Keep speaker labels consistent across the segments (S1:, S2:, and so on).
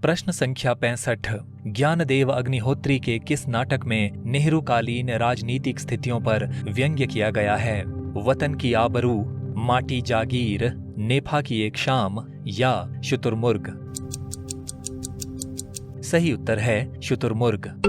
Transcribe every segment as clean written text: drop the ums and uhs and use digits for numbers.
S1: प्रश्न संख्या 65। ज्ञानदेव अग्निहोत्री के किस नाटक में नेहरू कालीन राजनीतिक स्थितियों पर व्यंग्य किया गया है? वतन की आबरू, माटी जागीर, नेफा की एक शाम या शुतुरमुर्ग? सही उत्तर है शुतुरमुर्ग।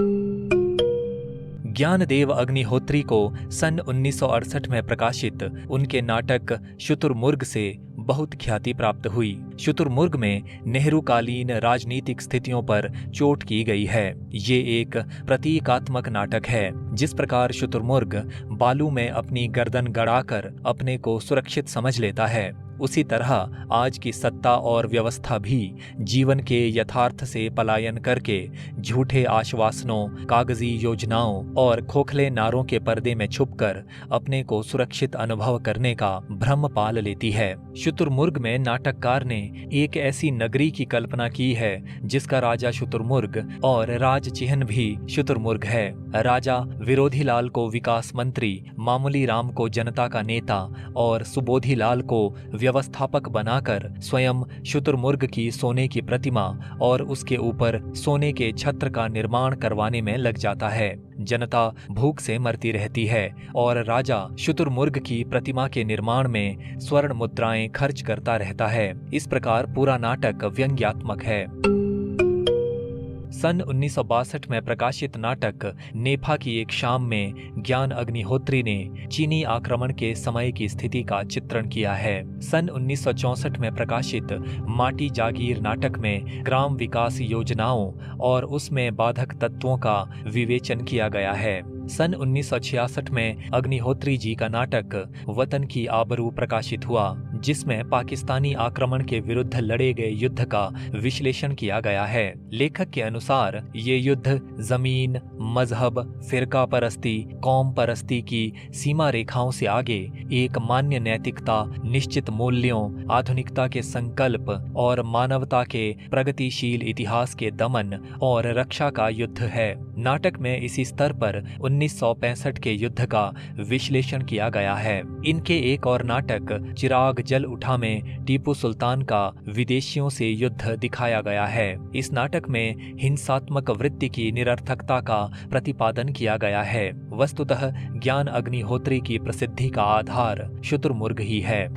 S1: ज्ञानदेव अग्निहोत्री को सन 1968 में प्रकाशित उनके नाटक शुतुरमुर्ग से बहुत ख्याति प्राप्त हुई। शुतुरमुर्ग में नेहरू कालीन राजनीतिक स्थितियों पर चोट की गई है। ये एक प्रतीकात्मक नाटक है। जिस प्रकार शुतुरमुर्ग बालू में अपनी गर्दन गड़ाकर अपने को सुरक्षित समझ लेता है, उसी तरह आज की सत्ता और व्यवस्था भी जीवन के यथार्थ से पलायन करके झूठे आश्वासनों, कागजी योजनाओं और खोखले नारों के पर्दे में छुपकर अपने को सुरक्षित अनुभव करने का भ्रम पाल लेती है। शुतुरमुर्ग में नाटककार ने एक ऐसी नगरी की कल्पना की है जिसका राजा शुतुरमुर्ग और राज चिन्ह भी शुतुरमुर्ग है। राजा विरोधी लाल को विकास मंत्री, मामूली राम को जनता का नेता और सुबोधी लाल को व्यवस्थापक बनाकर स्वयं शुतुरमुर्ग की सोने की प्रतिमा और उसके ऊपर सोने के छत्र का निर्माण करवाने में लग जाता है। जनता भूख से मरती रहती है और राजा शुतुरमुर्ग की प्रतिमा के निर्माण में स्वर्ण मुद्राएं खर्च करता रहता है। इस प्रकार पूरा नाटक व्यंग्यात्मक है। सन 1962 में प्रकाशित नाटक नेफा की एक शाम में ज्ञान अग्निहोत्री ने चीनी आक्रमण के समय की स्थिति का चित्रण किया है। सन 1964 में प्रकाशित माटी जागीर नाटक में ग्राम विकास योजनाओं और उसमें बाधक तत्वों का विवेचन किया गया है। सन 1966 में अग्निहोत्री जी का नाटक वतन की आबरू प्रकाशित हुआ, जिसमें पाकिस्तानी आक्रमण के विरुद्ध लड़े गए युद्ध का विश्लेषण किया गया है। लेखक के अनुसार ये युद्ध जमीन, मजहब, फिरका परस्ती, कौम परस्ती की सीमा रेखाओं से आगे एक मान्य नैतिकता, निश्चित मूल्यों, आधुनिकता के संकल्प और मानवता के प्रगतिशील इतिहास के दमन और रक्षा का युद्ध है। नाटक में इसी स्तर पर 1965 के युद्ध का विश्लेषण किया गया है। इनके एक और नाटक चिराग जल उठा में टीपू सुल्तान का विदेशियों से युद्ध दिखाया गया है। इस नाटक में हिंसात्मक वृत्ति की निरर्थकता का प्रतिपादन किया गया है। वस्तुतः ज्ञान अग्निहोत्री की प्रसिद्धि का आधार शुतुरमुर्ग ही है।